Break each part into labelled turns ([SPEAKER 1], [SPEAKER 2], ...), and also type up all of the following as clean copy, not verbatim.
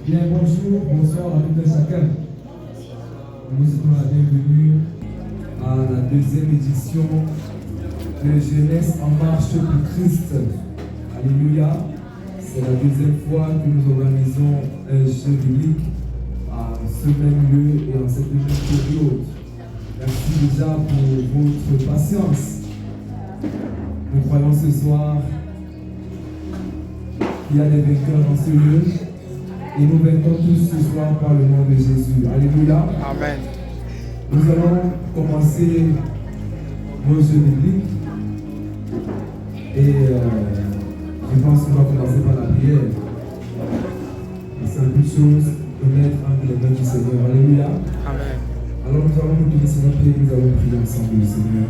[SPEAKER 1] Bien, bonjour, bonsoir à tout et chacun. Nous vous souhaitons la bienvenue à la deuxième édition de Jeunesse en marche pour Christ. Alléluia. C'est la deuxième fois que nous organisons un jeu biblique à ce même lieu et en cette même période. Merci déjà pour votre patience. Nous croyons ce soir qu'il y a des vainqueurs dans ce lieu. Et nous vaincrons tous ce soir par le nom de Jésus. Alléluia.
[SPEAKER 2] Amen.
[SPEAKER 1] Nous allons commencer nos jeux bibliques. Et je pense qu'on va commencer par la prière. C'est une chose de mettre entre les mains du Seigneur. Alléluia.
[SPEAKER 2] Amen.
[SPEAKER 1] Alors nous allons nous tourner sur notre pied et nous allons prier ensemble le Seigneur.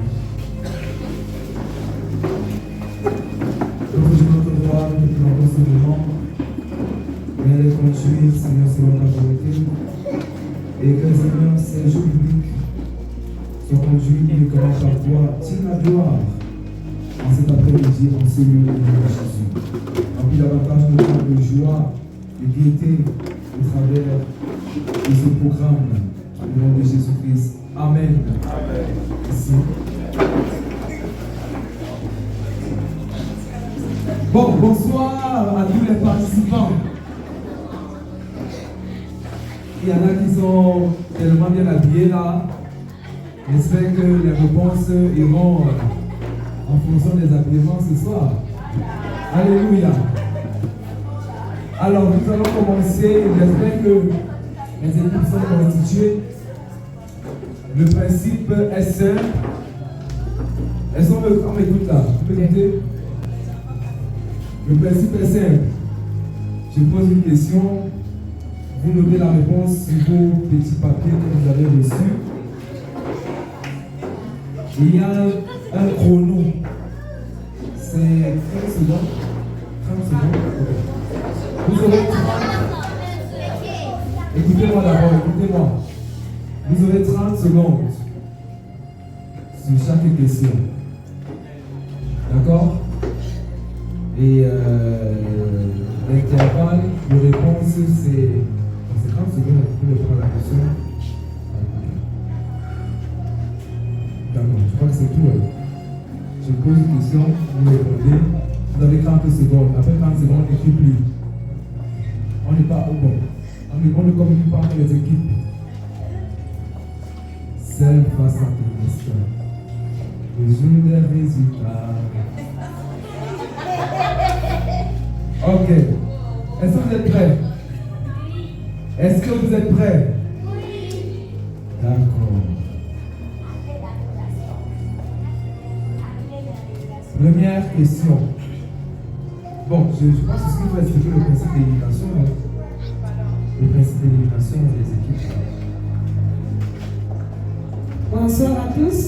[SPEAKER 1] Notre Dieu, notre roi, nous te prions dans ce moment. Viens les conduire, Seigneur, selon ta volonté. Et que, Seigneur, ces jeux bibliques soient conduits uniquement par toi. Tiens la gloire en cet après-midi, en ce lieu, au nom de Jésus. Remplis davantage nos cœurs de joie, de gaieté, au travers de ce programme. Au nom de Jésus-Christ. Amen.
[SPEAKER 2] Amen.
[SPEAKER 1] Merci. Bon, bonsoir à tous les participants. Il y en a qui sont tellement bien habillés là. J'espère que les réponses iront en fonction des habillements ce soir. Alléluia. Alors, nous allons commencer. J'espère que les équipes sont constituées. Le principe est simple. Elles sont on m'écoute là. Vous pouvez écouter? Le principe est simple. Je pose une question. Vous notez la réponse sur vos petits papiers que vous avez reçus. Il y a un chrono. C'est 30 secondes. 30 secondes. Vous aurez 30. Écoutez-moi d'abord, écoutez-moi. Vous aurez 30 secondes sur chaque question. D'accord? Et l'intervalle de réponse, c'est 30 secondes, vous pouvez prendre la question. D'accord, je crois que c'est tout. Je pose une question, vous répondez. Vous avez 30 secondes. Après 30 secondes, on n'écrit plus. On n'est pas au bon. On ne communique pas entre les équipes. Seul face à ton destin. Le jour des résultats. Ok. Est-ce que vous êtes prêts? Est-ce que vous êtes prêts? Oui. D'accord. Première question. Bon, je pense que ce qu'il faut expliquer le principe d'élimination. Le principe d'élimination des équipes.
[SPEAKER 3] Bonsoir à tous.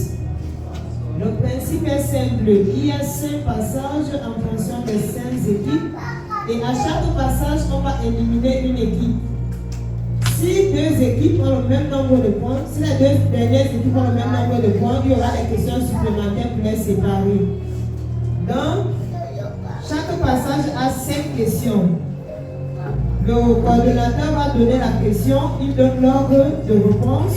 [SPEAKER 3] Le principe est simple. Il y a 5 passages en fonction des 5 équipes. Et à chaque passage, on va éliminer une équipe. Si 2 équipes ont le même nombre de points, si les 2 dernières équipes ont le même nombre de points, il y aura des questions supplémentaires pour les séparer. Donc, chaque passage a 5 questions. Le coordonnateur va donner la question, il donne l'ordre de réponse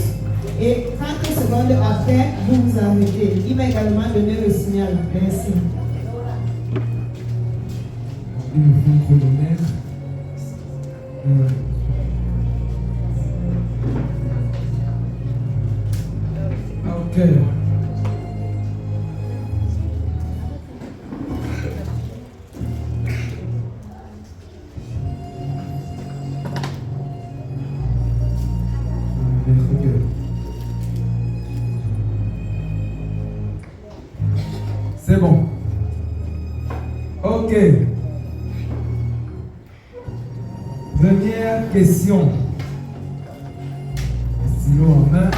[SPEAKER 3] et 30 secondes après, vous vous arrêtez. Il va également donner le signal. Merci.
[SPEAKER 1] Il nous faut un chronomètre. Ok. C'est bon. Ok. Première question. Stylo en main.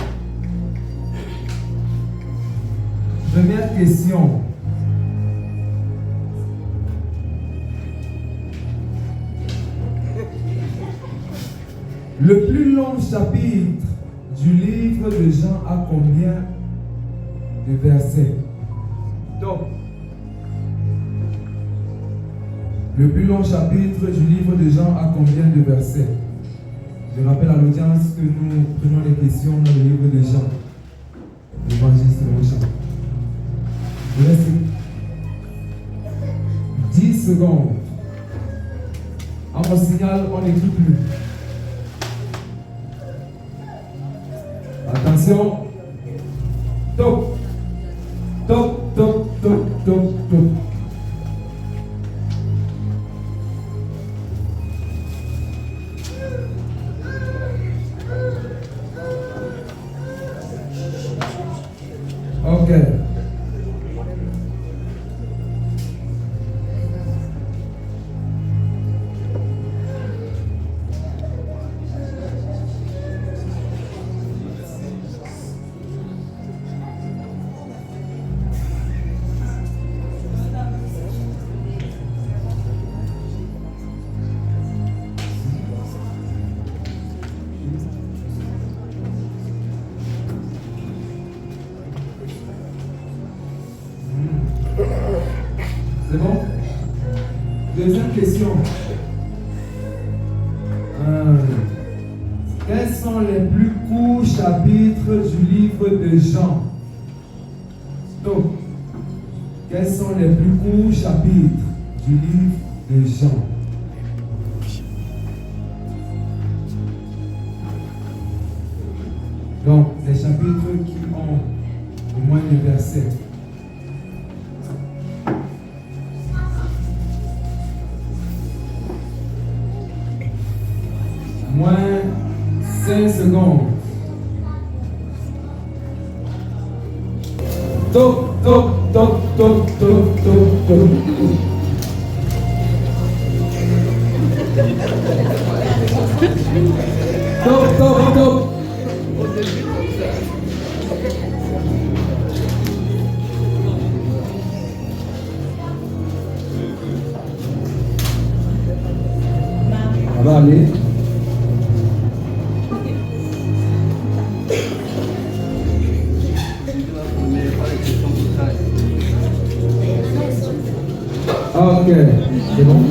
[SPEAKER 1] Première question. Le plus long chapitre du livre de Jean a combien de versets? Donc, le plus long chapitre du livre de Jean a combien de versets? Je rappelle à l'audience que nous prenons les questions dans le livre de Jean, l'évangile selon Jean. Il reste 10 secondes. À mon signal, on n'écrit plus. Attention. Top. Top, top, top, top, top. Ok. C'est bon? Deuxième question. Quels sont les plus courts chapitres du livre de Jean? Donc, quels sont les plus courts chapitres du livre de Jean? Donc, les chapitres qui ont le moins de versets. Moins 5 secondes. Top, top, top, top, top, top, top. Top, top, top. On va aller. Ok, c'est bon.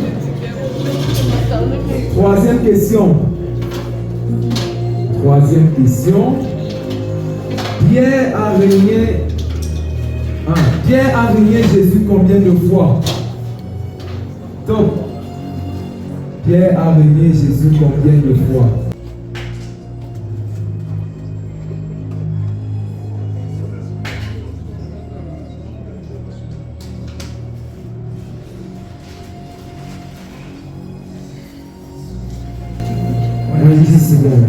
[SPEAKER 1] Troisième question. Troisième question. Pierre a régné Jésus combien de fois? Top. Pierre a régné Jésus combien de fois? Moins 10 secondes.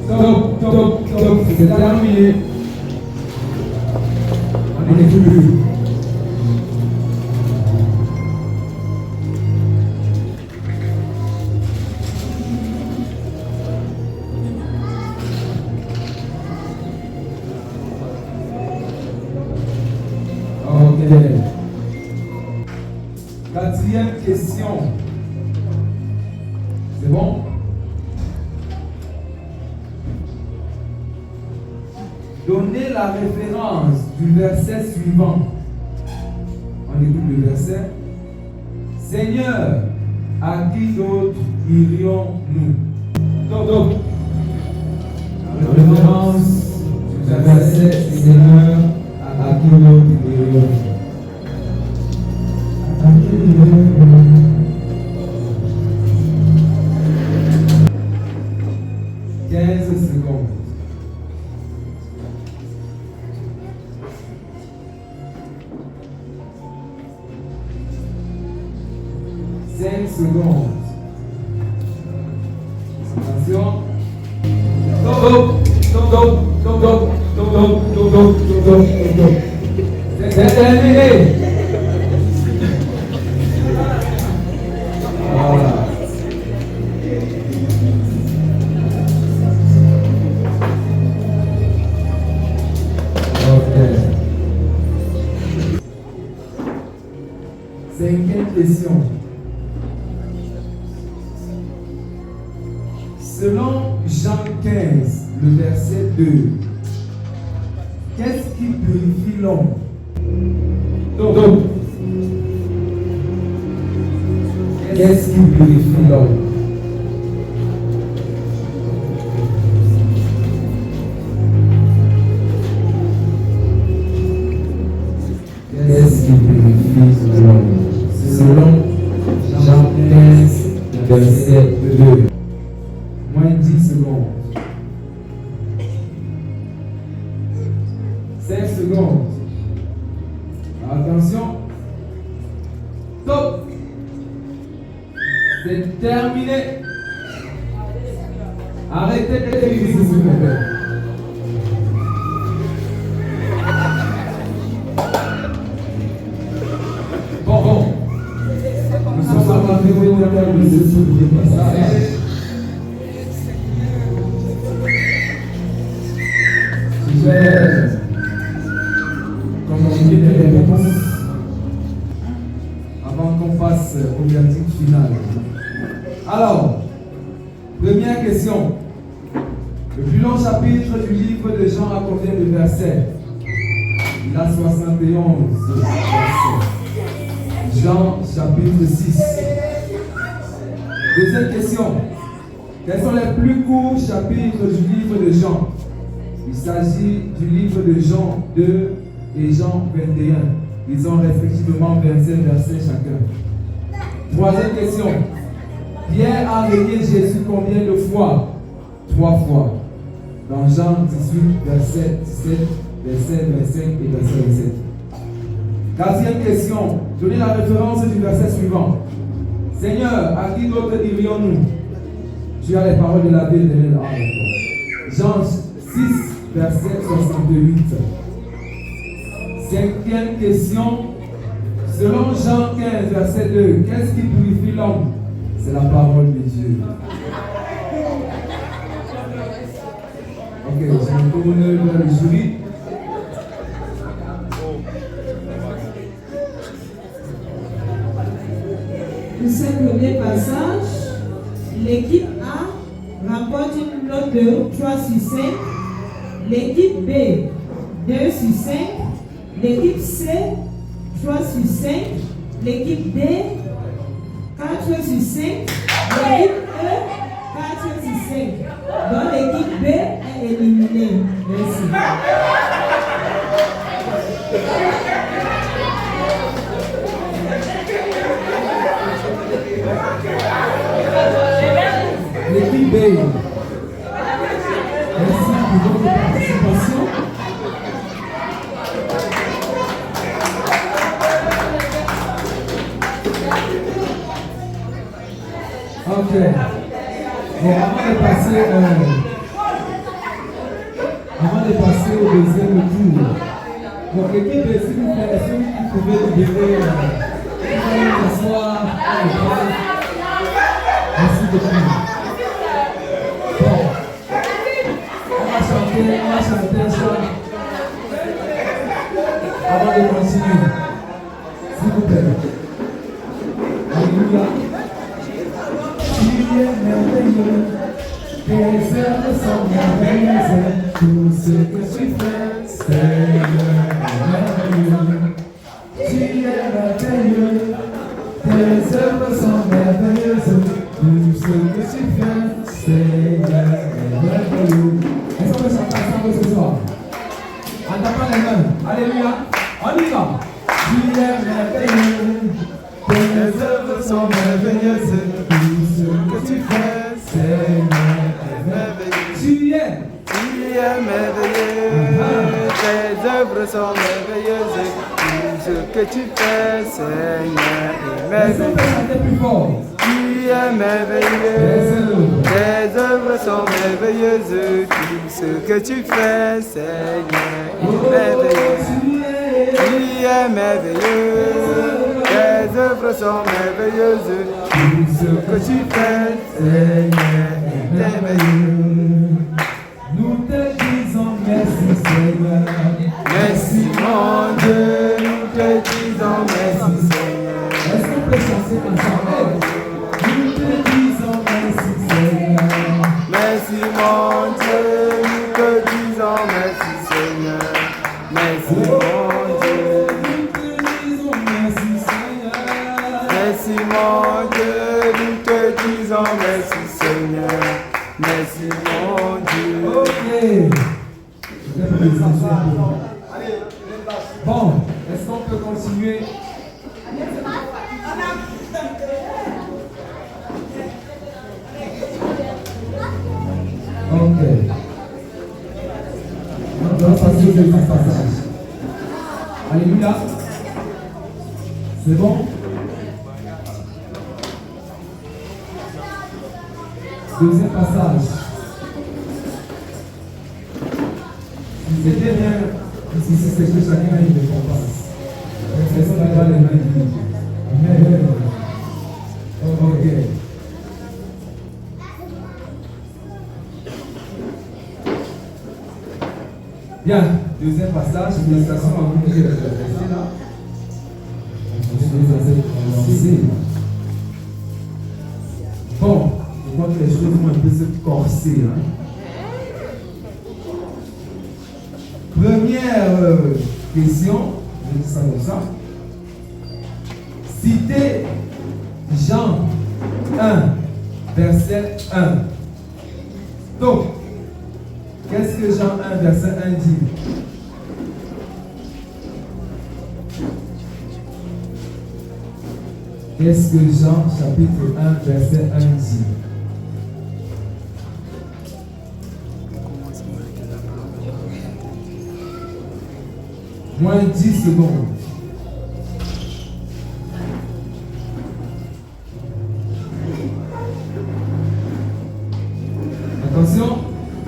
[SPEAKER 1] Top, top, top, c'est terminé. On est plus. Ok. Quatrième question. C'est bon? Donnez la référence du verset suivant. On écoute le verset. Seigneur, à qui d'autre irions-nous? Top. La référence du verset Seigneur, à qui d'autre irions-nous? À qui irions-nous? 15 secondes. Secondes. Attention. C'est terminé. Voilà. Ok. Cinquième question. Selon Jean 15, le verset 2, Qu'est-ce qui purifie l'homme? Donc, qu'est-ce qui purifie l'homme? Qu'est-ce qui purifie l'homme? Selon Jean 15, verset 2. Moins 10 secondes. 5 secondes. Attention. Top. C'est terminé. Arrêtez de téléviser, s'il vous plaît. Bon. Nous sommes à la vidéo de ce souvenir passage. Communiquer les réponses avant qu'on passe au verdict final. Alors, première question. Le plus long chapitre du livre de Jean a combien de versets? Il a 71 versets. Jean chapitre 6. Deuxième question. Quels sont les plus courts chapitres du livre de Jean? Il s'agit du livre de Jean 2 et Jean 21. Ils ont respectivement 27 versets chacun. Troisième question. Pierre a renié Jésus combien de fois? 3 fois. Dans Jean 18, verset 17, verset 25 et verset 27. Quatrième question. Donnez la référence du verset suivant. Seigneur, à qui d'autre dirions-nous? Tu as les paroles de la vie de Jean 6, verset 68. Cinquième question. Selon Jean 15, verset 2, qu'est-ce qui purifie l'homme? C'est la parole de Dieu. Ok, je me tourne vers le jury.
[SPEAKER 3] Pour ce premier passage, l'équipe A remporte une note de 3 sur 5, l'équipe B 2 sur 5, l'équipe C 3 sur 5, l'équipe D 4 sur 5, l'équipe E 4 sur 5. Donc l'équipe B est éliminée. Merci.
[SPEAKER 1] L'équipe B. Merci pour votre participation. Ok. Bon, avant de passer au deuxième tour, donc l'équipe B, s'il vous plaît, est-ce que vous pouvez libérer s'asseoir? Merci beaucoup. Bon, on va chanter un chant avant de continuer. S'il vous plaît. Alléluia. Tu es merveilleux, tes œuvres sont merveilleuses, tout ce que tu fais, Seigneur, est merveilleux. Tu es merveilleux, tes œuvres sont merveilleuses, tout ce que tu fais, Seigneur, est merveilleux. Est-ce qu'on peut chanter ensemble ce soir? En tapant les mains. Alléluia. On y va. Tu es merveilleux, tes œuvres sont merveilleuses, tout ce que tu fais, Seigneur, est merveilleux. Tu es
[SPEAKER 2] merveilleux, tes œuvres sont merveilleuses, tout ce que tu fais, Seigneur, est merveilleux.
[SPEAKER 1] Est-ce qu'on peut chanter plus fort?
[SPEAKER 2] Tu es merveilleux, tes œuvres sont merveilleuses, tout ce que tu fais, Seigneur, est merveilleux. Tu es merveilleux, tes œuvres sont merveilleuses, tout ce que tu fais, Seigneur, est merveilleux.
[SPEAKER 1] Nous te disons merci, Seigneur.
[SPEAKER 2] Merci mon Dieu, nous te disons merci, Seigneur.
[SPEAKER 1] Est-ce qu'on peut chanter ensemble? Nous te disons merci, Seigneur.
[SPEAKER 2] Merci mon Dieu, nous te disons merci, Seigneur. merci mon Dieu.
[SPEAKER 1] Nous te disons merci Seigneur.
[SPEAKER 2] Merci mon Dieu, nous te disons merci Seigneur. Merci mon Dieu.
[SPEAKER 1] Ok. Bon, est-ce qu'on peut continuer? Ok. On va passer au deuxième passage. Alléluia. C'est bon? Deuxième passage. C'était bien. Si c'est que chacun a une récompense. Est-ce qu'on a pas les mains dites? Amen. Ok. Bien, deuxième passage, félicitations à vous qui êtes restés là. On continue à cette bon, je vois que les choses vont un peu se corser. Hein. Première question, je dis ça comme ça. Citez Jean 1, verset 1. Donc, qu'est-ce que Jean 1, verset 1 dit? Qu'est-ce que Jean, chapitre 1, verset 1 dit? Moins 10 secondes. Attention.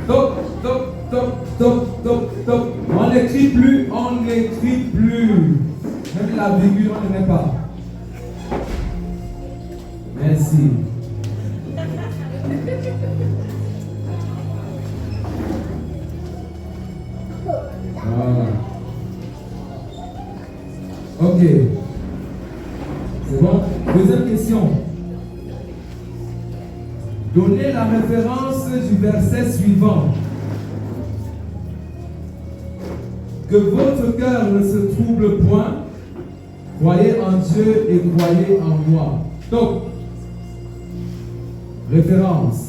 [SPEAKER 1] Top, top, top, top, top, top. On n'écrit plus, on n'écrit plus. Même la virgule, on ne met pas. Merci. Voilà. Ok. C'est bon? Deuxième question. Donnez la référence du verset suivant. Que votre cœur ne se trouble point. Croyez en Dieu et croyez en moi. Donc, référence.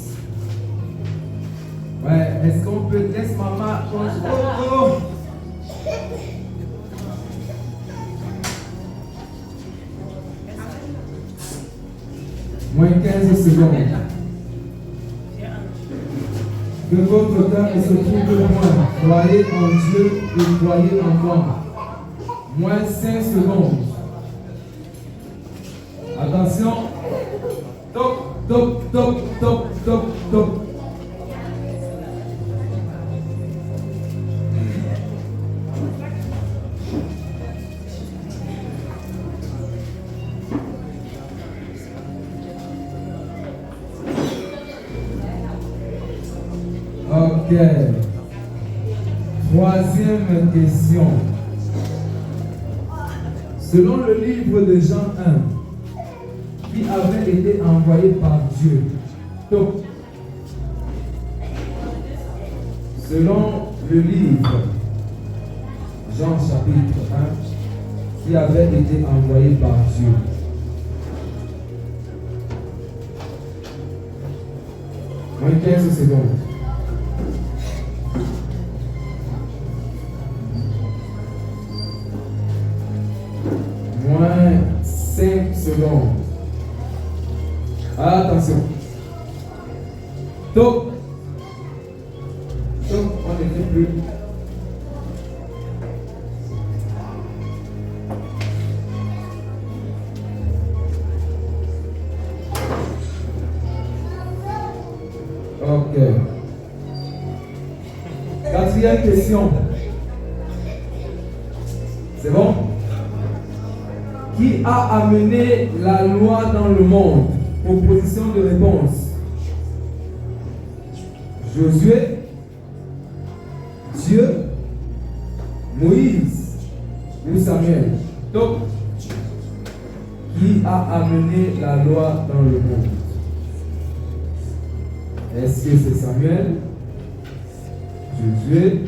[SPEAKER 1] Ouais, est-ce qu'on peut laisser maman? Oh. Moins 15 secondes. Que votre cœur ne se trouble point. Croyez en Dieu et croyez en moi. Moins 5 secondes. Attention. Top, top, top, top, top, top. Ok. Troisième question. Selon le livre de Jean 1, qui avait été envoyé par Dieu. Donc, selon le livre, Jean chapitre 1, qui avait été envoyé par Dieu. Moins 15 secondes. Moins 5 secondes. Attention. Top. Top, on n'écrit plus. Ok. Quatrième question. C'est bon? Qui a amené la loi dans le monde? Proposition de réponse. Josué, Dieu, Moïse ou Samuel. Donc, qui a amené la loi dans le monde? Est-ce que c'est Samuel, Josué,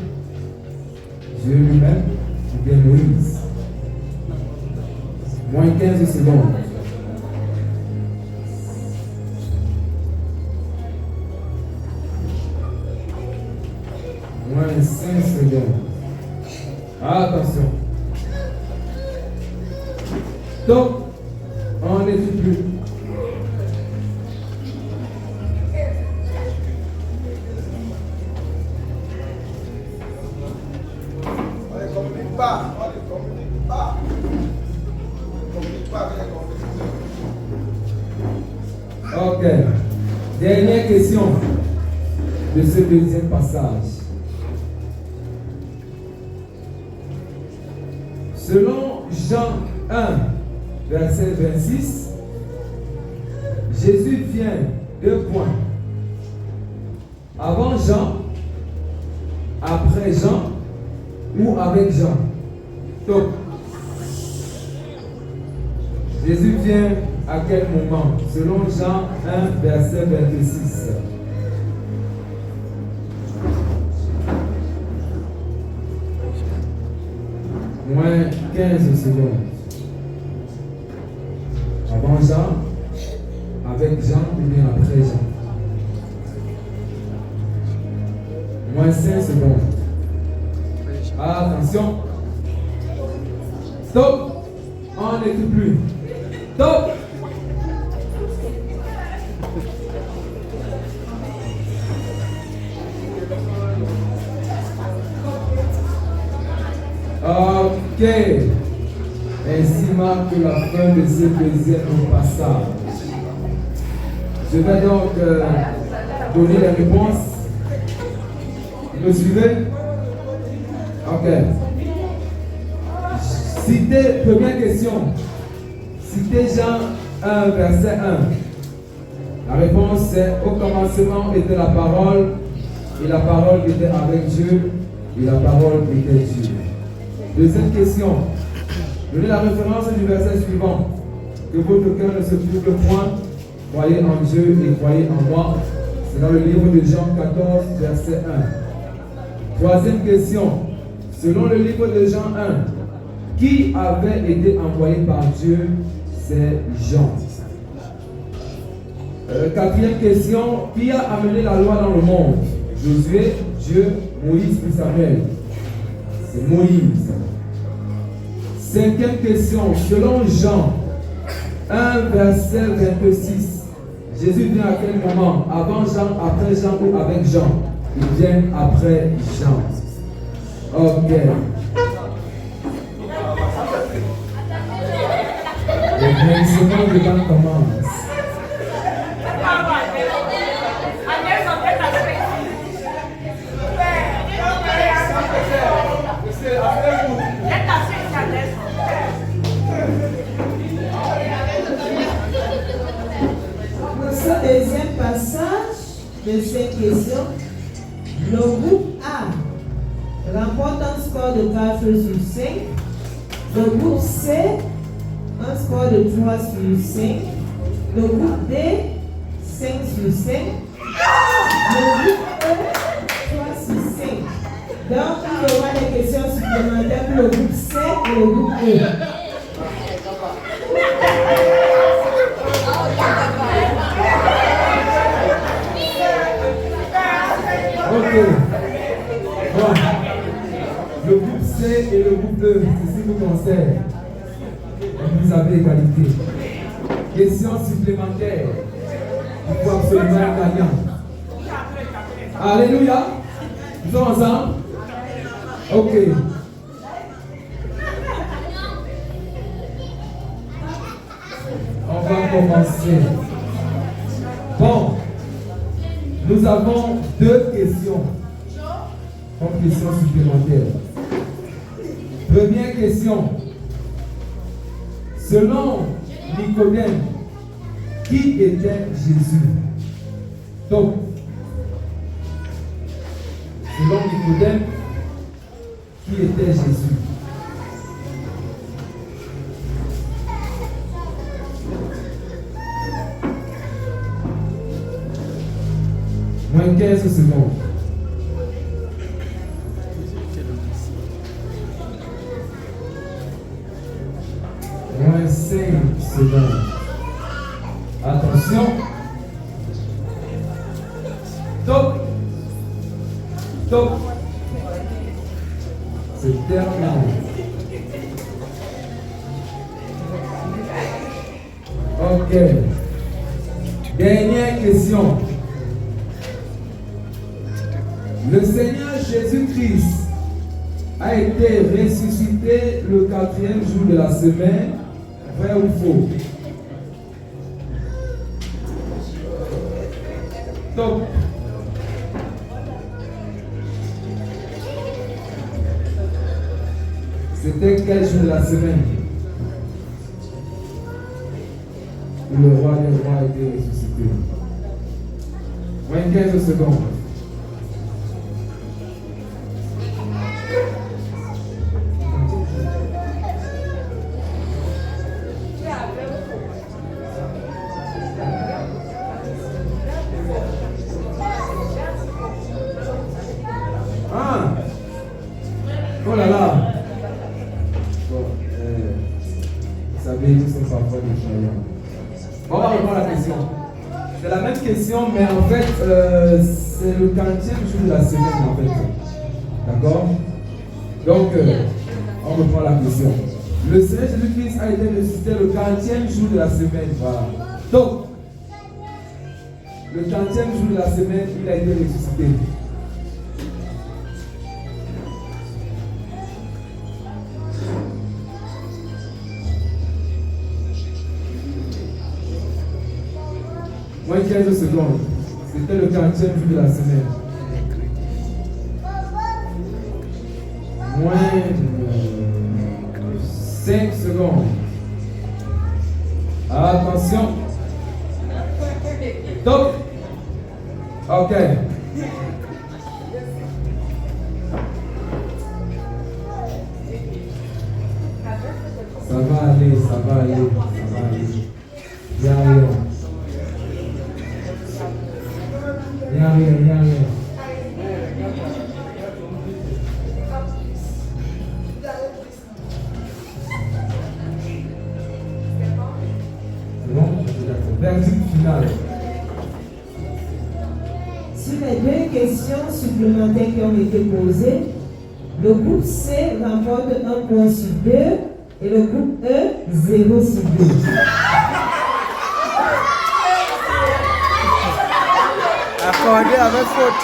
[SPEAKER 1] Dieu lui-même ou bien Moïse? Moins 15 secondes. Moins 5 secondes. Attention. Donc, on n'est plus. Ok. Dernière question de ce deuxième passage. Selon Jean 1, verset 26, Jésus vient, 2 points. Avant Jean, après Jean ou avec Jean. Donc, Jésus vient à quel moment? Selon Jean 1, verset 26. Moins 15 secondes. Avant Jean, avec Jean ou bien après Jean. Moins 5 secondes. Attention. Stop. On n'écoute plus. Stop. Ok. Ainsi marque la fin de ce deuxième passage. Je vais donc donner les réponses. Vous me suivez? Ok. Citez, première question. Citez Jean 1, verset 1. La réponse c'est: au commencement était la parole, et la parole était avec Dieu, et la parole était Dieu. Deuxième question. Donnez la référence du verset suivant. Que votre cœur ne se trouble point. Croyez en Dieu et croyez en moi. C'est dans le livre de Jean 14, verset 1. Troisième question. Selon le livre de Jean 1, qui avait été envoyé par Dieu? C'est Jean. Quatrième question. Qui a amené la loi dans le monde? Josué, Dieu, Moïse puis Samuel. C'est Moïse. Cinquième question. Selon Jean 1, verset 26, Jésus vient à quel moment? Avant Jean, après Jean ou avec Jean? Il vient après Jean. Ok. Le bénissement de temps commence.
[SPEAKER 3] Ce deuxième passage de cette question, le groupe A remporte un score de 4 sur 5, le groupe C un score de 3 sur 5, le groupe D 5 sur 5, le groupe E 3 sur 5. Donc il y aura des questions supplémentaires pour le groupe C et le groupe E.
[SPEAKER 1] Ok. Bon. Le groupe C et le groupe E, ceci vous concerne. Vous avez égalité. Question supplémentaire. Il faut absolument un gagnant. Alléluia. Nous sommes ensemble? Ok. On va commencer. Bon. Nous avons 2 questions. Comme question supplémentaire. Première question. Selon Nicodème, qui était Jésus? Donc, selon Nicodème, qui était Jésus? Moins 15 secondes. secondes. Attention. Top. Top. C'est terminé. Ok. Dernière question. Le Seigneur Jésus-Christ a été ressuscité le 4e jour de la semaine, vrai ou faux? Top. C'était quel jour de la semaine où le roi des rois a été ressuscité? Moins 15 secondes. Ah! Oh là là! Bon, vous savez, nous sommes parfois des croyants. On va reprendre la question. C'est la même question, mais en fait, c'est le 40e jour de la semaine, en fait. D'accord? Donc, on reprend la question. Le Seigneur Jésus-Christ a été ressuscité le 40e jour de la semaine. Voilà. Donc, le 40e jour de la semaine, il a été ressuscité. Moins 15 secondes. C'était le 40e jour de la semaine. Moins 5 secondes. Attention. Top. Ok. Ça va aller, ça va aller, ça va aller. Y'a rien. Y'a rien, y'a rien. C'est bon? Verdict final.
[SPEAKER 3] Sur les deux questions supplémentaires qui ont été posées, le groupe C remporte 1 point sur 2 et le groupe E 0 sur 2.
[SPEAKER 2] Accordé avec faute.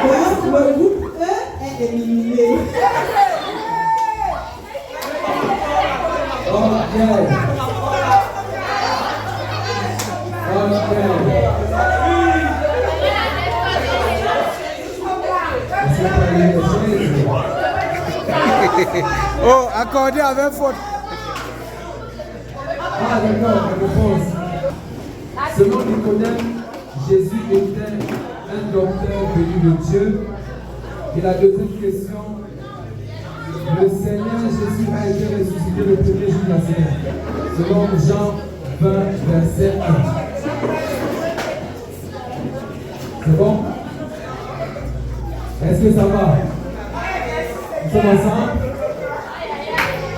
[SPEAKER 3] Donc le groupe E est éliminé.
[SPEAKER 1] Ok.
[SPEAKER 2] Oh, accordé avec faute.
[SPEAKER 1] Ah d'accord, je réponse. Selon Nicodème, Jésus était un docteur venu de Dieu. Et la deuxième question, le Seigneur Jésus a été ressuscité le 1er jour de la semaine. Selon Jean 20, verset 1. C'est bon? Est-ce que ça va? Nous sommes ensemble?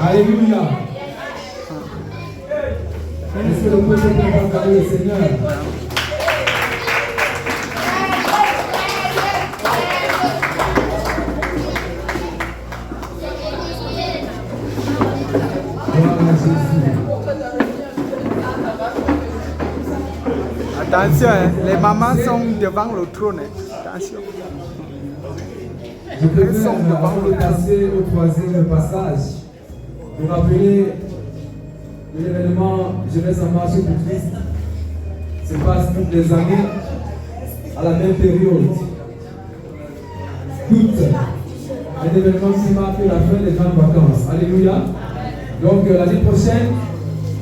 [SPEAKER 1] Alléluia! Est-ce que le peuple peut acclamer le Seigneur? Gloire à Jésus.
[SPEAKER 2] Attention, hein, les mamans sont devant le trône. Attention.
[SPEAKER 1] Je préfère, avant de passer au 3e passage, vous rappeler l'événement Jeunesse en marche pour Christ se passe toutes les années à la même période. Toutes. Un événement qui marque la fin des grandes vacances. Alléluia. Donc l'année prochaine,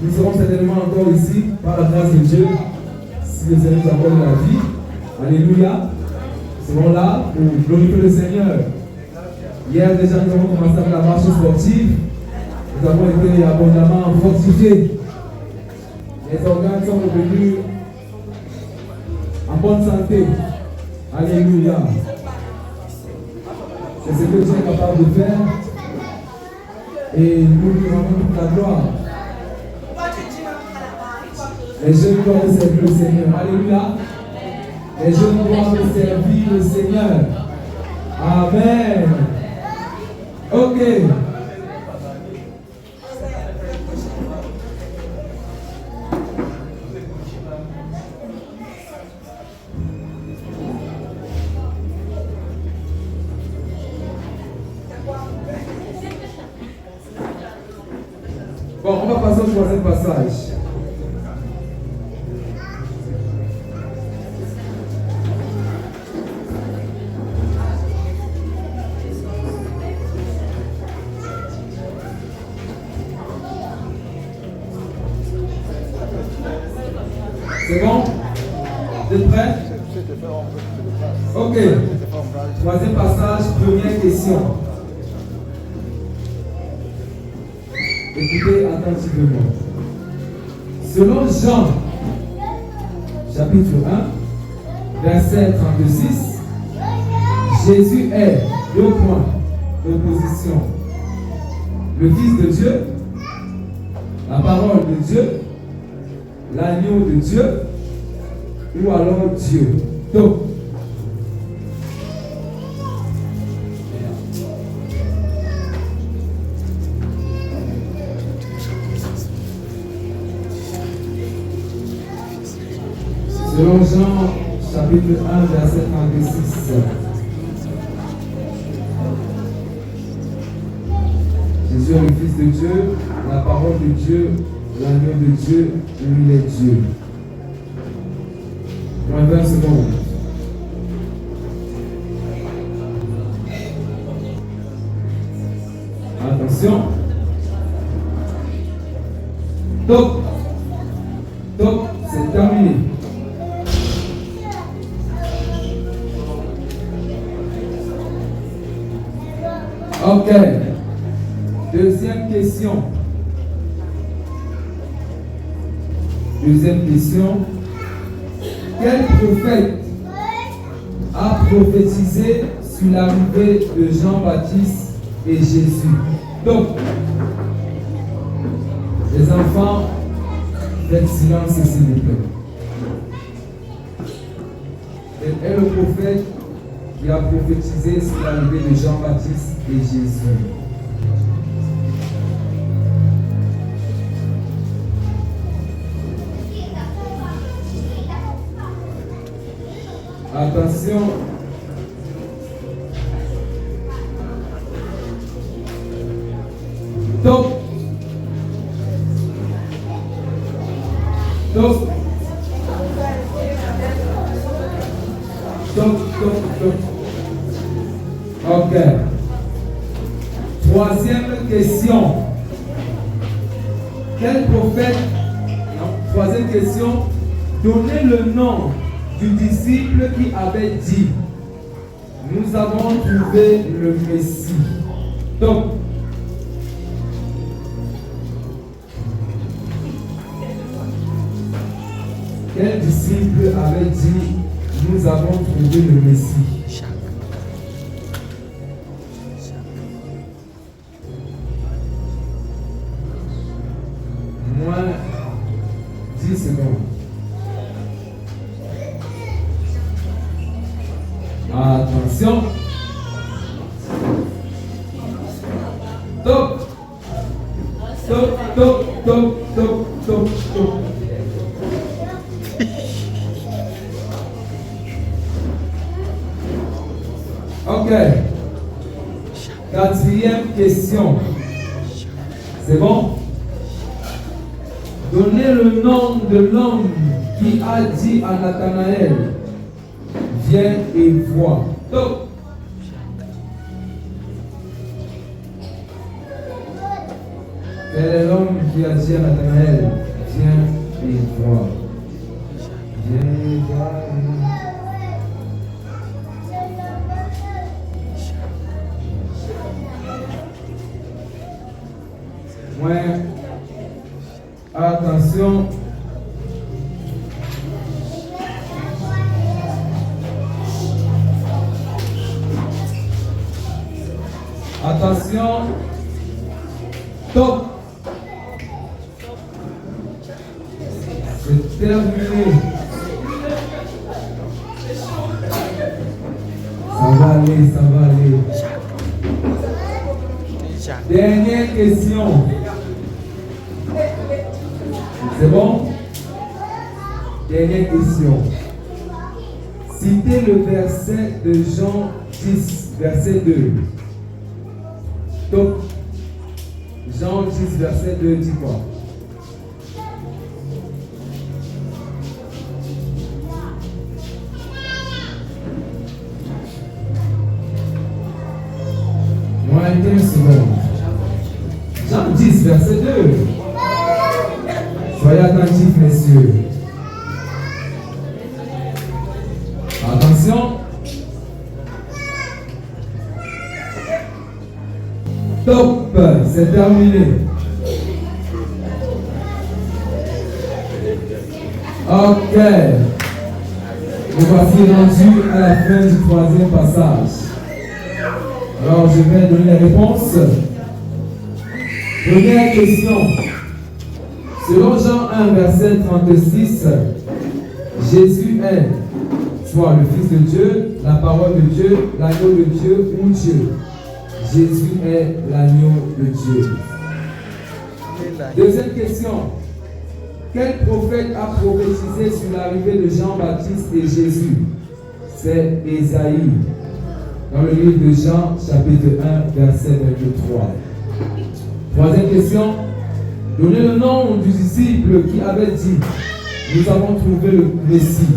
[SPEAKER 1] nous serons certainement encore ici par la grâce de Dieu. Si le Seigneur nous accorde la vie. Alléluia. Nous serons là pour glorifier le Seigneur. Hier déjà nous avons commencé avec la marche sportive. Nous avons été abondamment fortifiés. Les organes sont revenus en bonne santé. Alléluia. C'est ce que Dieu est capable de faire. Et nous lui rendons toute la gloire. Les jeunes doivent servir le Seigneur. Alléluia. Les jeunes doivent servir le Seigneur. Amen. Ok. Bon, on va passer au troisième passage. C'est bon? Vous êtes prêts? Ok. Troisième passage, première question. Écoutez attentivement. Selon Jean, chapitre 1, verset 36, Jésus est, deux points d'opposition, le Fils de Dieu, la parole de Dieu, l'agneau de Dieu, ou alors Dieu. Donc, selon Jean, chapitre 1, verset 36. Jésus est le Fils de Dieu, la parole de Dieu, l'agneau de Dieu, où il est Dieu. Moins 20 secondes. Attention. Top. Top, c'est terminé. Ok. Deuxième question. Deuxième question. Quel prophète a prophétisé sur l'arrivée de Jean-Baptiste et Jésus? Donc, les enfants, faites silence s'il vous plaît. Quel est le prophète qui a prophétisé sur l'arrivée de Jean-Baptiste et Jésus? Attention. Top. Top. Top, top, top. Ok. Troisième question. Quel prophète? Non. Troisième question. Donnez le nom du disciple qui avait dit: nous avons trouvé le Messie. Donc, quel disciple avait dit: nous avons trouvé le Messie? Moins 10 secondes. Attention. Top. Top, top, top, top, top, top. Ok. Quatrième question. C'est bon? Donnez le nom de l'homme qui a dit à Nathanaël: viens et vois. Donc, quel est l'homme qui a dit à Nathanaël: viens et vois? Viens et vois. Ouais. Attention. Attention. Top. C'est terminé. Ça va aller, ça va aller. Dernière question. C'est bon? Dernière question. Citez le verset de Jean 10, verset 2. Donc, Jean 10, verset 2 dit quoi? Moins 15 secondes. Jean 10, verset 2. Soyez attentifs, messieurs. Attention. Top, c'est terminé. Ok. Nous voici rendus à la fin du troisième passage. Alors, je vais donner les réponses. Première question. Selon Jean 1, verset 36, Jésus est soit le Fils de Dieu, la parole de Dieu, l'agneau de Dieu ou Dieu. Jésus est l'agneau de Dieu. Deuxième question. Quel prophète a prophétisé sur l'arrivée de Jean-Baptiste et Jésus? C'est Ésaïe. Dans le livre de Jean, chapitre 1, verset 23. Troisième question. Donnez le nom du disciple qui avait dit: nous avons trouvé le Messie.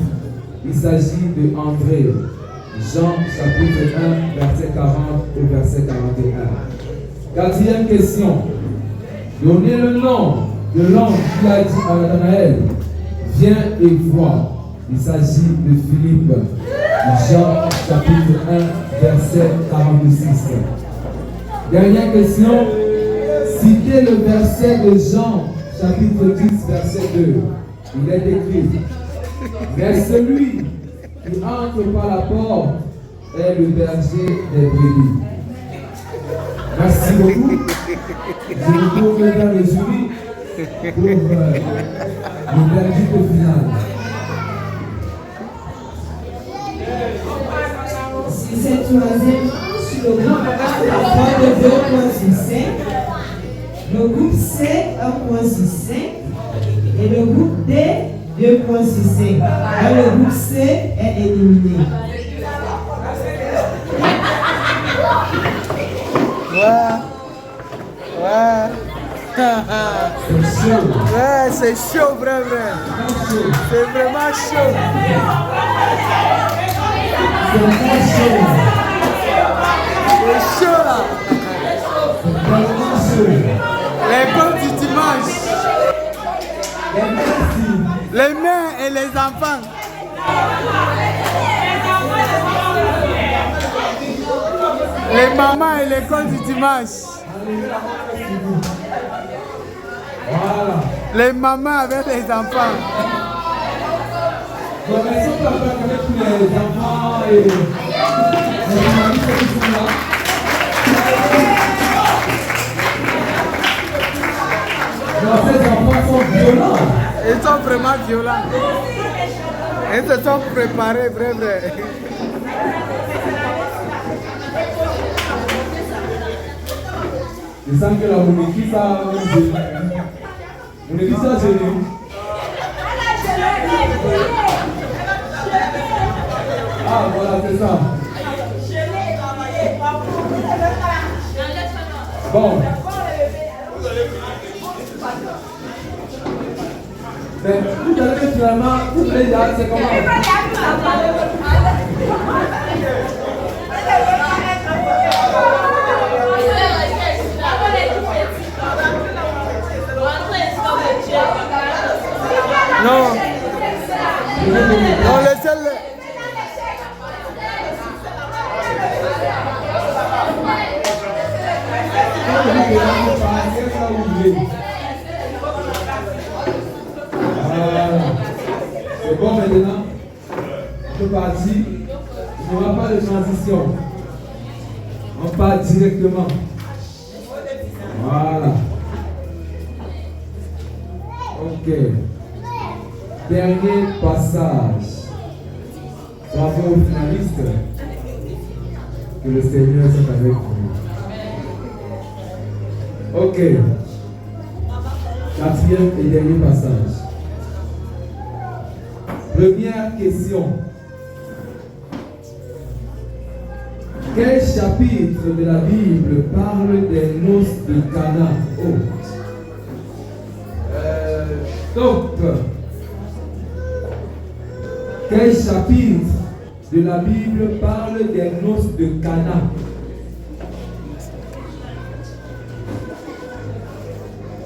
[SPEAKER 1] Il s'agit de André. Jean chapitre 1, verset 40 au verset 41. Quatrième question. Donnez le nom de l'homme qui a dit à Nathanaël: viens et vois. Il s'agit de Philippe. Jean chapitre 1, verset 46. Dernière question. Citez le verset de Jean chapitre 10, verset 2. Il est écrit: mais celui qui entre par la porte est le berger des brebis. Merci beaucoup. Je vous retrouve dans le jury pour le verdict final.
[SPEAKER 3] Si c'est troisième manche, le groupe A a de 2 points sur 5. Le groupe C 1 point sur 5. Et le groupe D 2 points sur 5. Le groupe C est éliminé.
[SPEAKER 2] Ouais, c'est chaud, vrai. C'est vraiment chaud. C'est chaud là. Les du dimanche. Les mères et les enfants. Les mamans et l'école du dimanche.
[SPEAKER 1] Voilà.
[SPEAKER 2] Les mamans avec les enfants.
[SPEAKER 1] Donc, elles sont avec tous les enfants et les mamies qui sont là. Donc, ces enfants sont violents.
[SPEAKER 2] Ils sont vraiment violents. Ils se sont préparés, vrai.
[SPEAKER 1] Je sens que la monarchie ça gêné. Monarchie ça gêné. Ah voilà, c'est ça. Bon. Mais vous allez finalement, vous allez dire c'est comment?
[SPEAKER 2] Non, laissez-le.
[SPEAKER 1] C'est bon maintenant. On peut partir. Il n'y aura pas de transition. On part directement. Voilà. Ok. Dernier passage. Bravo aux finalistes. Que le Seigneur soit avec vous. Ok. Quatrième et dernier passage. Première question. Quel chapitre de la Bible parle des noces de Cana? Oh. Top. Quel chapitre de la Bible parle des noces de Cana?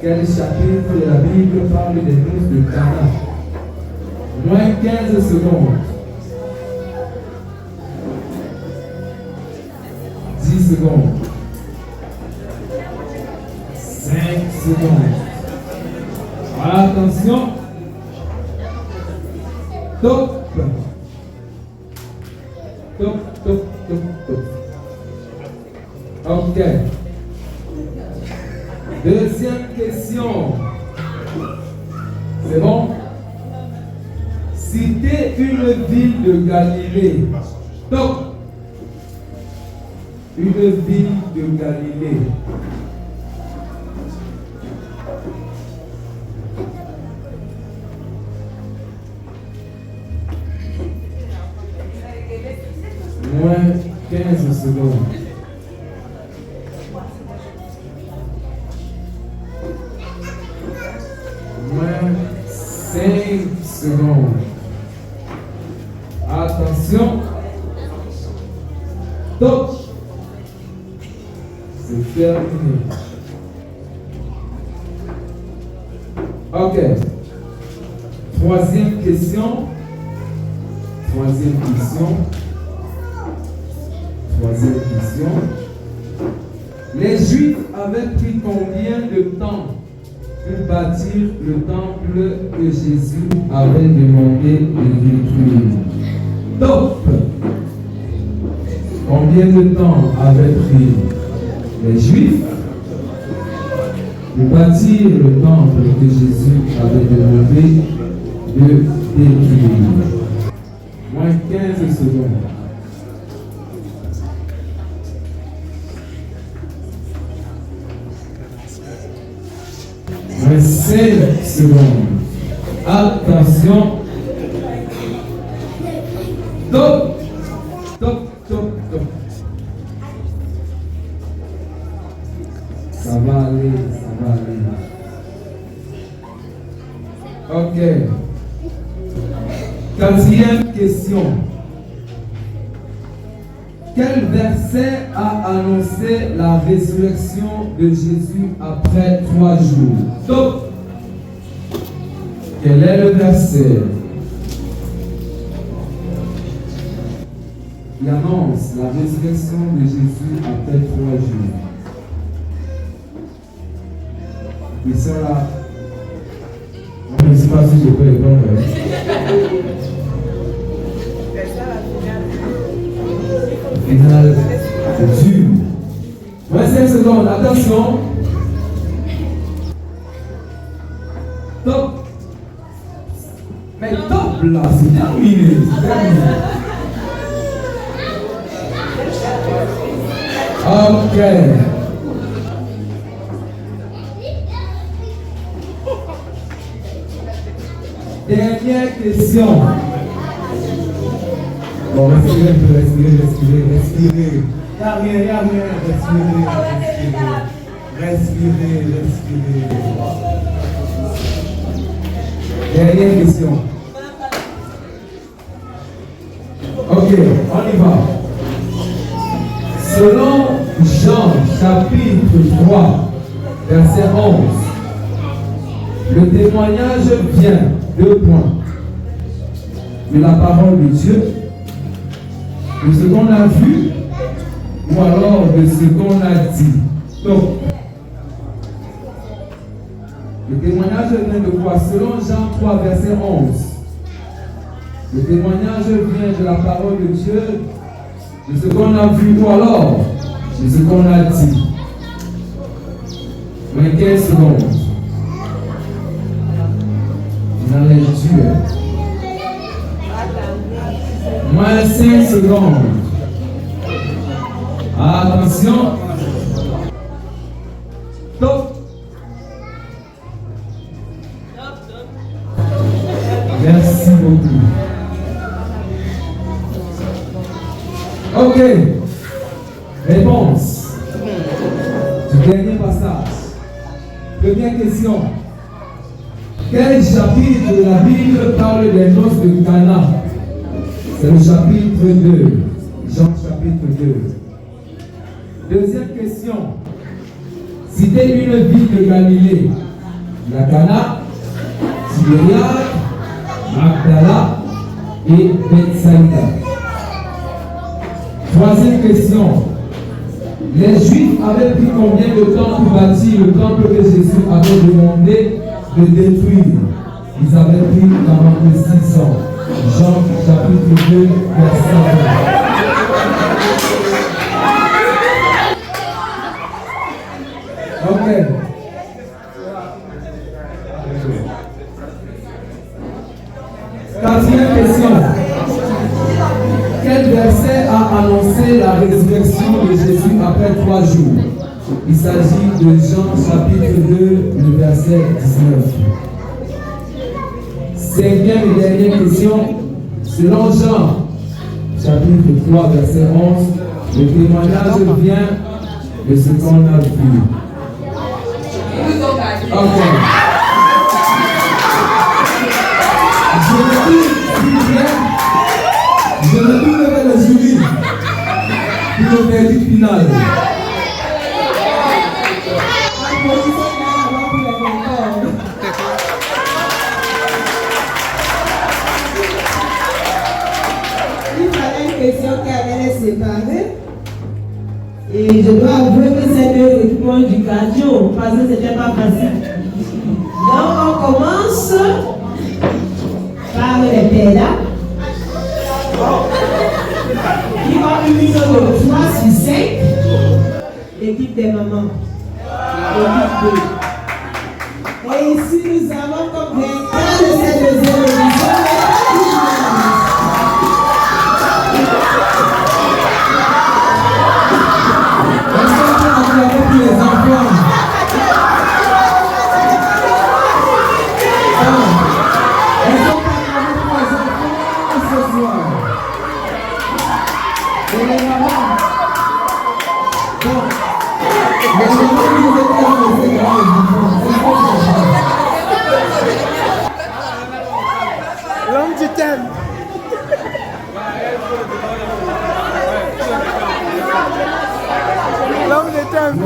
[SPEAKER 1] Quel chapitre de la Bible parle des noces de Cana? Moins 15 secondes. 10 secondes. 5 secondes. Attention. Top. Top, top, top, top. Ok. Deuxième question. C'est bon? Citez une ville de Galilée. Top. Une ville de Galilée. Moins 15 secondes. Moins 5 secondes. Attention. Top. C'est terminé. Ok. Troisième question. Troisième question. Les Juifs avaient pris combien de temps pour bâtir le temple que Jésus avait demandé de détruire? Top! Combien de temps avaient pris les Juifs pour bâtir le temple que Jésus avait demandé de détruire? Moins 15 secondes. Moins 5 secondes. Attention. Top. Top, top, top. Ça va aller, ça va aller. Ok. Quatrième question. Quel verset a annoncé la résurrection de Jésus après 3 jours? Top. Quel est le verset qui annonce la résurrection de Jésus après 3 jours? Ils sont là. Je ne sais pas si je peux répondre. Final, c'est dur. 25 secondes, attention. Top. Mais top là, c'est terminé. C'est terminé. Ok. Dernière question. Bon, respirez un peu, respirez. Y'a rien, respirez. Dernière question. Ok, on y va. Selon Jean chapitre 3, verset 11, le témoignage vient, 2 points, de la parole de Dieu, de ce qu'on a vu, ou alors de ce qu'on a dit. Donc, le témoignage vient de quoi? Selon Jean 3, verset 11. Le témoignage vient de la parole de Dieu, de ce qu'on a vu, ou alors de ce qu'on a dit. Mais 15 secondes. 10 la lecture. Moins 5 secondes. Attention. Top. Merci beaucoup. Ok. Réponse. Du dernier passage. Première question. Quel chapitre de la Bible parle des noces de Cana? C'est le chapitre 2. Jean chapitre 2. Deuxième question. Citez une ville de Galilée. La Cana, Tibériade, Magdala et Bethsaïda. Troisième question. Les Juifs avaient pris combien de temps pour bâtir le temple que Jésus avait demandé de détruire? Ils avaient pris 46 ans. Jean chapitre 2, verset 1. Ok. Quatrième question. Quel verset a annoncé la résurrection de Jésus après 3 jours? Il s'agit de Jean chapitre 2, le verset 19. Cinquième et dernière question. Selon Jean chapitre 3, verset 11, le témoignage vient de ce qu'on a vu. Ok. Je me tourne vers le jury pour le verdict final.
[SPEAKER 3] Il fallait une question qui avait les séparés. Et je dois avouer que c'est deux équipements du cardio parce que c'était pas facile. Donc on commence par les pédales. Qui va une mise de 3 sur 5. L'équipe des mamans. L'équipe 2. Et ici nous avons comme vainqueur de cette deuxième édition. Les enfants.
[SPEAKER 2] L'homme du thème. L'homme du thème.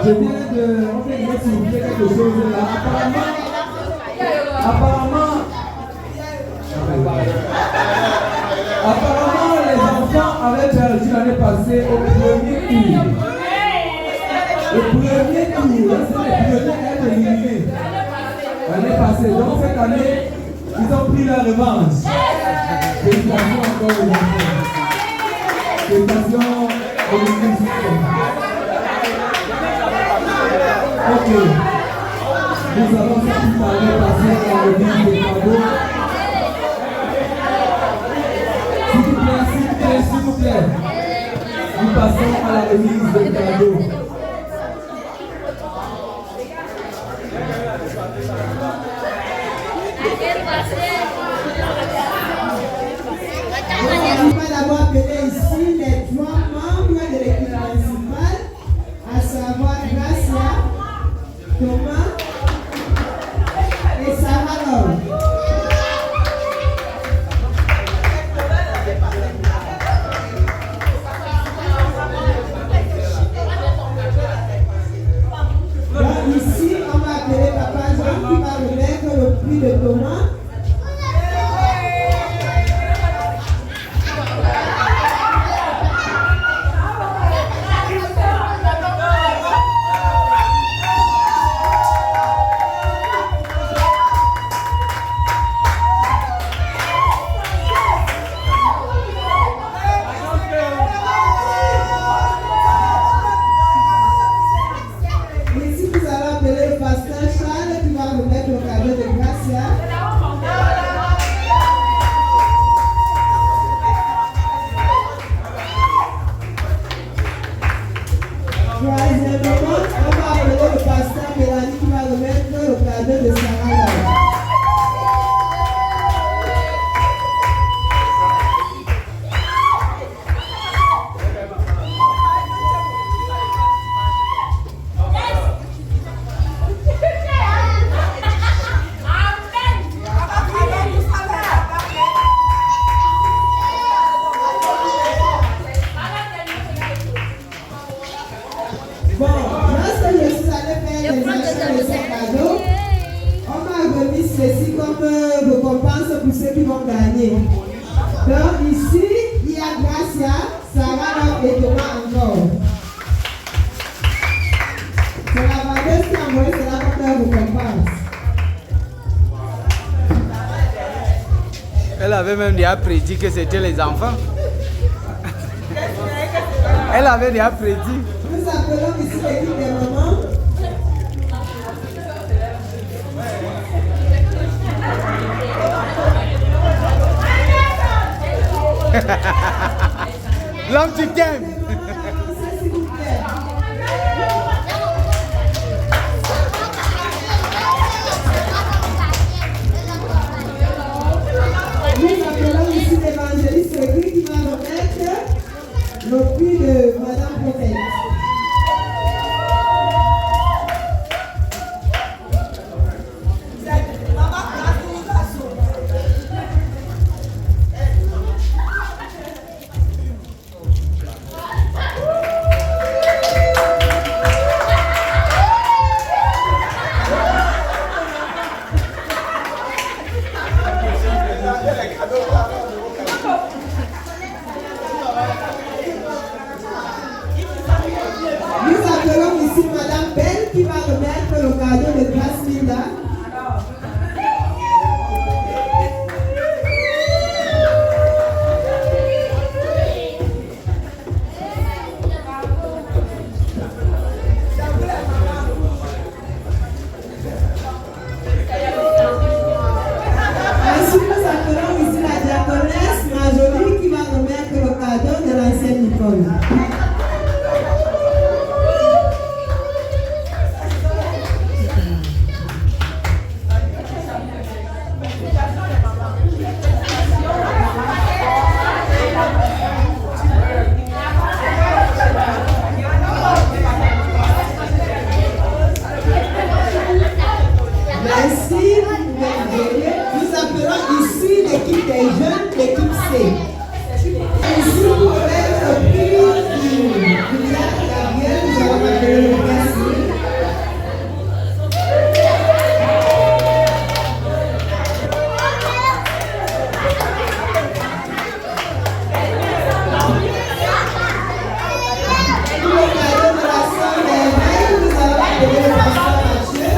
[SPEAKER 1] Je viens de s'il quelque chose là. Apparemment, les enfants avaient perdu l'année passée au premier tour. Le premier tour, c'est le premier à être éliminé. L'année passée. Donc cette année, ils ont pris la revanche. Félicitations encore aux enfants. Félicitations aux enfants. Ok. Nous allons tout à l'heure passer à la remise des cadeaux. S'il vous plaît. Nous passons à la remise des cadeaux.
[SPEAKER 3] On va d'abord appeler ici les 3 membres de l'équipe principale, à savoir Gracia, Thomas et Sarah Laure. Donc ici, on va appeler Papa Jean qui va remettre le Troisièmement, on va appeler le pasteur Mélanie qui va remettre le cadeau de Sarah. Bon, lorsque je suis allée faire les achats de ces cadeaux, on m'a remis ceci comme récompense pour ceux qui vont gagner. Donc ici, il y a Gracia, Sarah et Thomas encore. C'est la vendeuse qui a envoyé cela comme leur récompense.
[SPEAKER 2] Elle avait même déjà prédit que c'était les enfants. Elle avait déjà prédit.
[SPEAKER 3] Nous appelons ici l'équipe des mamans.
[SPEAKER 2] L'homme du thème.
[SPEAKER 3] S'il vous plaît. Nous appelons ici l'évangéliste Gris qui va remettre le prix de Madame Prophète. Nous appelons ici Madame Belle qui va remettre le cadeau de Grâce Linda. Ensuite, nous appelons ici la diaconesse Marjorie qui va remettre le cadeau de l'ancienne Nicole. Merci, nous appelons ici l'équipe des jeunes, l'équipe C. Ici, pour mettre le prix du Jacques Gabriel, nous allons appeler le merci. Pour le cadeau de la sœur Merveille, nous allons appeler le pasteur Mathieu.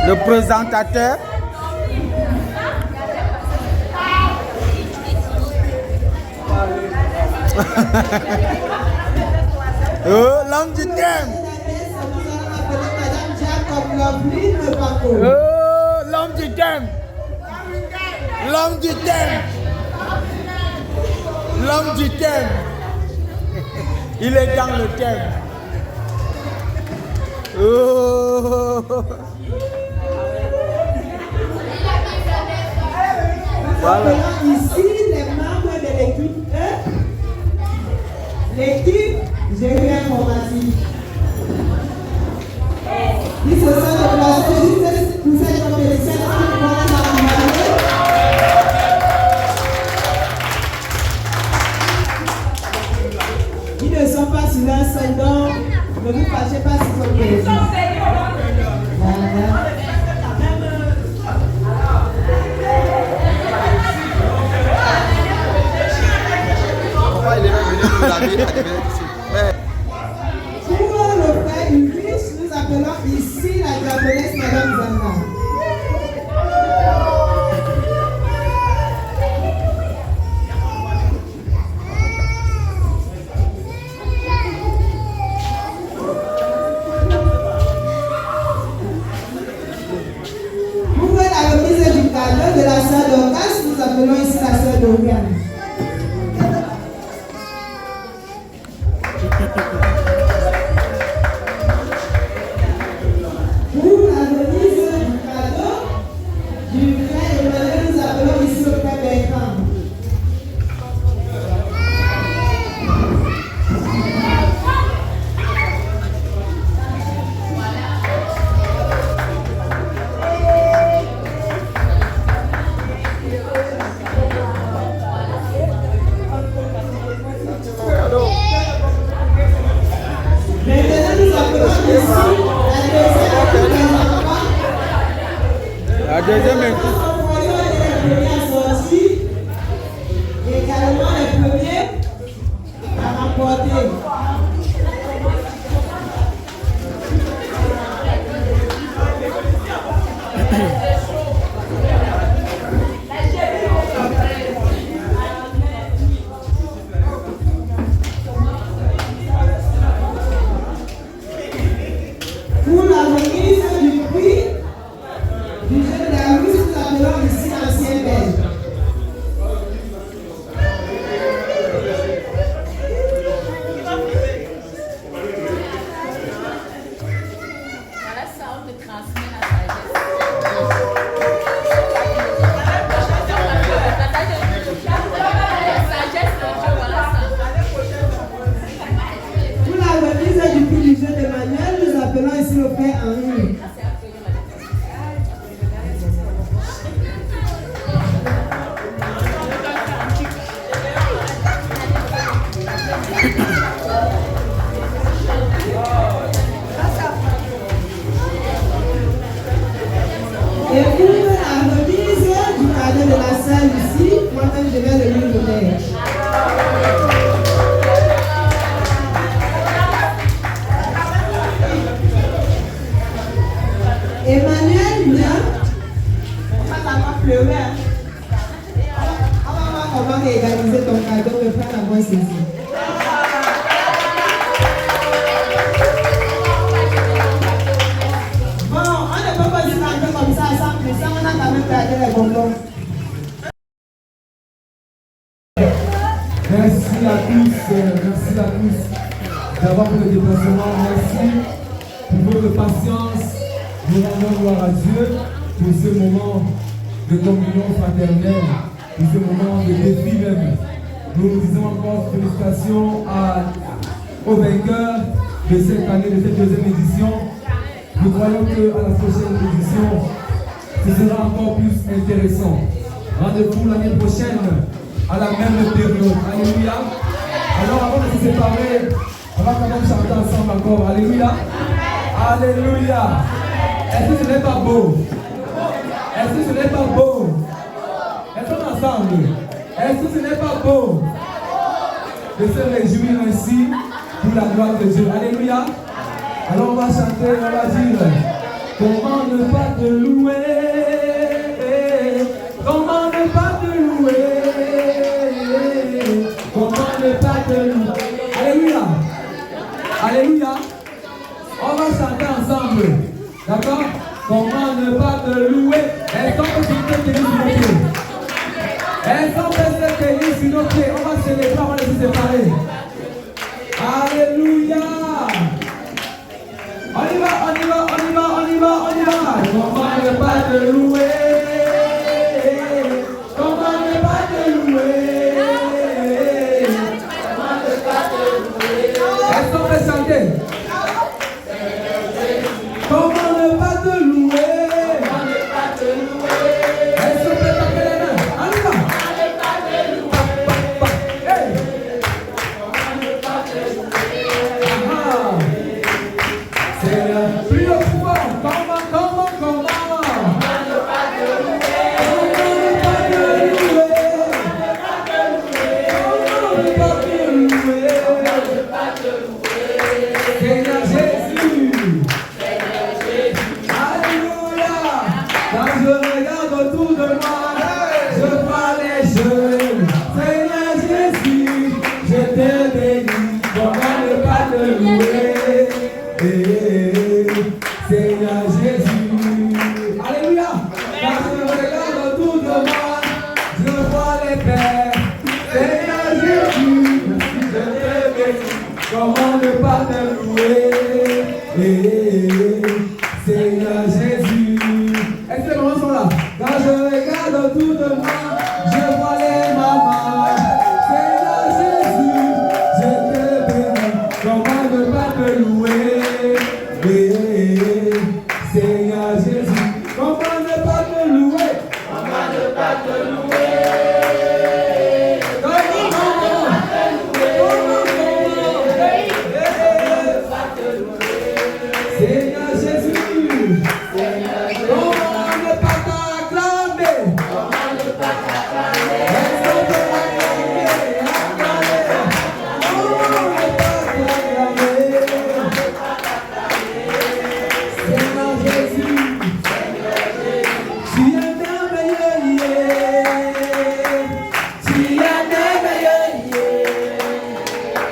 [SPEAKER 2] Le présentateur. Oh, l'homme du thème. Oh, l'homme du thème. L'homme du thème. L'homme du thème. Il est dans le thème. Oh.
[SPEAKER 3] Voilà. Ici les membres de l'équipe E, l'équipe génie informatique. Ils se sont déplacés juste pour cette compétition. Ils ne sont pas sur leur scène, donc ne vous fâchez pas si sont présents. Voilà. Pour le frère Ulrich, nous appelons ici la diaconesse Madame Zana. Pour la remise du cadeau de la sœur Dorcas, nous appelons ici la sœur Dorian. Pour la remise du cadeau du frère Emmanuel, nous appelons ici le frère Bertrand. Maintenant, nous appelons ici
[SPEAKER 2] La deuxième est
[SPEAKER 3] également les premiers à remporter. Pour la remise du prix du jeu de la rue, nous appelons ici l'ancien belge.
[SPEAKER 4] Voilà ça, on te transmet la sagesse. La sagesse de Dieu, voilà ça.
[SPEAKER 3] Pour la remise du prix du jeu de Manuel, nous appelons ici le frère Henri. Et pour la remise du cadeau de la salle ici, moi-même je vais le lui donner. Emmanuel, viens. On va pleurer. On va voir comment réaliser ton cadeau, mais pas l'avoir saisi. Bon, on ne peut pas dire un peu comme ça, sans plus, on a quand même perdu les bonbons.
[SPEAKER 1] Merci à tous d'avoir fait le déplacement. Merci pour votre patience. Nous rendons gloire à Dieu pour ce moment de communion fraternelle, pour ce moment de défi même. Nous disons encore félicitations aux vainqueurs de cette année, de cette deuxième édition. Nous croyons qu'à la prochaine édition, ce sera encore plus intéressant. Rendez-vous l'année prochaine à la même période. Alléluia. Alors avant de se séparer, on va quand même chanter ensemble encore. Alléluia. Alléluia. Est-ce que ce n'est pas beau? Est-ce que ce n'est pas beau? Est-ce qu'on est ensemble? Est-ce que ce n'est pas beau de se réjouir ainsi pour la gloire de Dieu? Alléluia. Alors on va chanter, on va dire comment ne pas te louer? Comment ne pas te louer? Comment ne pas te louer? Alléluia. Alléluia. On va chanter ensemble. D'accord? Comment ne pas te louer? Est-ce qu'on peut se tenir sur nos pieds? Est-ce qu'on peut se tenir sur nos pieds? On va célébrer, on va les séparer. Alléluia. On y va, on y va, on y va, on y va, on y va. Comment ne pas te louer? Comment ne pas te louer? Comment ne pas te louer? Est-ce qu'on peut chanter? Comment ne pas te louer? Comment ne pas te louer? Est-ce qu'on peut taper les mains? On y va. Comment ne pas te louer? Hey. Comment ne pas te louer? Ah. C'est le plus haut pouvoir. Comment? Comment ne pas te louer? Comment ne pas te louer? Comment ne pas te louer? Comment ne pas te louer? Seigneur Jésus. Alléluia. Quand je regarde autour de moi, je vois les jeunes. Seigneur Jésus, je te bénis. Comment ne pas te louer? Seigneur Jésus. Alléluia. Quand je regarde autour de moi, je vois les pères. Seigneur Jésus, je te bénis. Comment ne pas te louer, Seigneur Jésus. Est-ce que les mamans sont là? Quand je regarde autour de moi, je vois les mamans. Seigneur Jésus, je te bénis. Comment ne pas te louer, Seigneur Jésus. Comment ne pas te louer? Comment ne pas te louer? Seigneur Jésus, comment ne pas t'acclamer? Comment ne pas t'acclamer? Est-ce qu'on peut acclamer? Comment ne pas t'acclamer? Seigneur Jésus, tu es merveilleux, tu es merveilleux.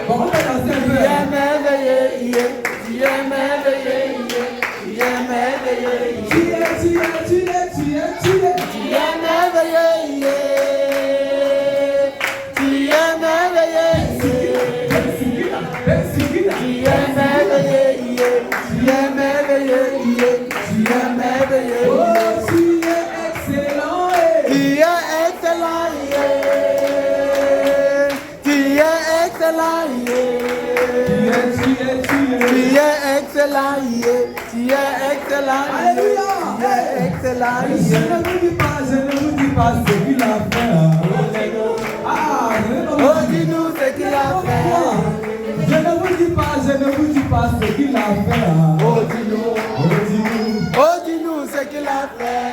[SPEAKER 1] Bon, on peut danser un peu. Tu es merveilleux, tu es merveilleux. Tu es merveilleux, tu es merveilleux, tu es merveilleux, tu es merveilleux, tu es merveilleux, oh tu es excellent, tu es excellent, tu es excellent, tu es excellent, tu es excellent, alléluia, tu es excellent. Je ne vous dis pas ce qu'il a fait. Ah, oh dis-nous ce qu'il a fait. Je ne vous dis pas ce qu'il a fait. Oh dis-nous ce qu'il a fait.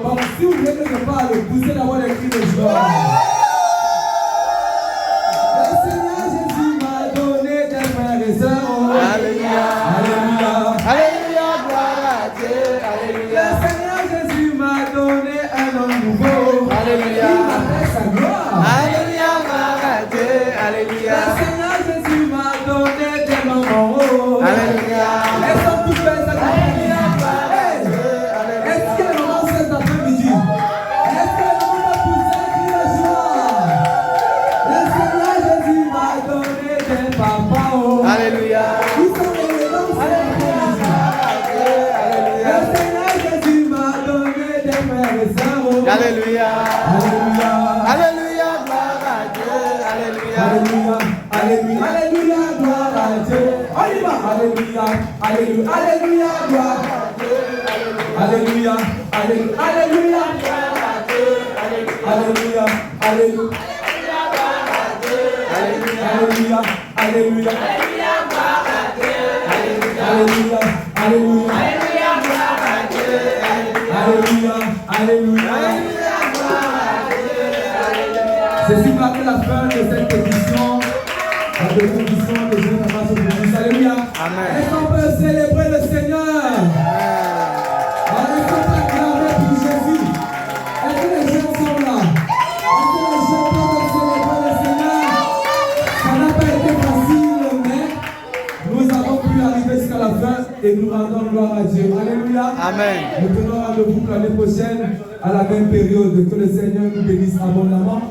[SPEAKER 1] Bon, si vous voulez que je parle, vous allez avoir les cris de joie. Le Seigneur Jésus m'a donné des frères et sœurs. Alléluia. Alléluia. Alléluia, gloire à Dieu. Alléluia. Le Seigneur Jésus m'a donné un homme nouveau. Alléluia. Il m'a fait sa gloire. Alléluia, gloire à Dieu. Alléluia. Le Seigneur Jésus m'a donné des mamans. Alléluia. Elles sont toutes belles cette après-midi. Est-ce que les mamans cet après-midi? Est-ce que les mamans peuvent pousser un cri de joie? Le Seigneur Jésus m'a donné des papas. Alléluia. Où sont les mamans cet après-midi? Le Seigneur Jésus m'a donné des frères et sœurs. Alléluia. Alléluia. Alléluia, gloire à Dieu. Alléluia. Alléluia. Alléluia. Alléluia, gloire à Dieu. On y va. Alléluia. Alléluia. Alléluia, gloire à Dieu. Alléluia. Alléluia. Alléluia, gloire à Dieu. Alléluia. Alléluia. Alléluia. Alléluia. Alléluia. Alléluia. Alléluia. Alléluia. Ceci marque la fin de cette édition. La deuxième édition de Jeunes Amas Opus. Alléluia. Est-ce qu'on peut célébrer le Seigneur? Est-ce qu'on peut acclamer pour Jésus? Est-ce que les jeunes sont là? Est-ce que les jeunes peuvent célébrer le Seigneur? Ça n'a pas été facile, mais nous avons pu arriver jusqu'à la fin et nous rendons gloire à Dieu. Alléluia. Amen. Nous tenons rendez-vous pour l'année prochaine à la même période. Que le Seigneur nous bénisse abondamment.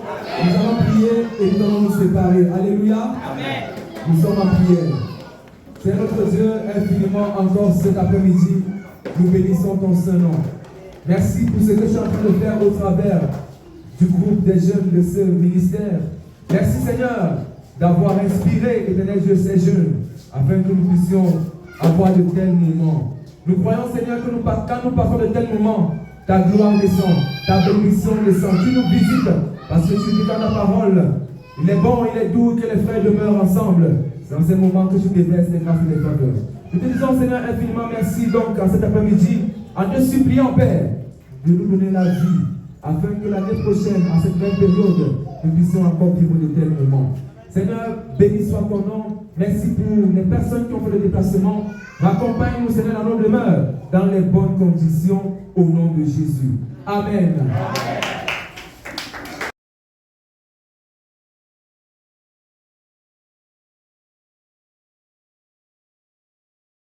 [SPEAKER 1] Nous allons prier et nous allons nous séparer. Alléluia. Amen. Nous sommes en prière. Seigneur notre Dieu, infiniment encore cet après-midi, nous bénissons ton Saint-Nom. Merci pour ce que tu es en train de faire au travers du groupe des jeunes de ce ministère. Merci Seigneur d'avoir inspiré, éternel Dieu, ces jeunes, afin que nous puissions avoir de tels moments. Nous croyons Seigneur que quand nous passons de tels moments, ta gloire descend, ta bénédiction descend. Tu nous visites parce que tu dis dans ta parole, il est bon, il est doux que les frères demeurent ensemble. C'est dans ces moments que tu déverses les grâces et les faveurs. Nous te disons Seigneur infiniment merci donc en cet après-midi, en te suppliant Père, de nous donner la vie, afin que l'année prochaine, en cette même période, nous puissions encore vivre de tels moments. Seigneur, béni soit ton nom. Merci pour les personnes qui ont fait le déplacement. Raccompagne-nous, Seigneur, dans nos demeures, dans les bonnes conditions, au nom de Jésus. Amen. Amen.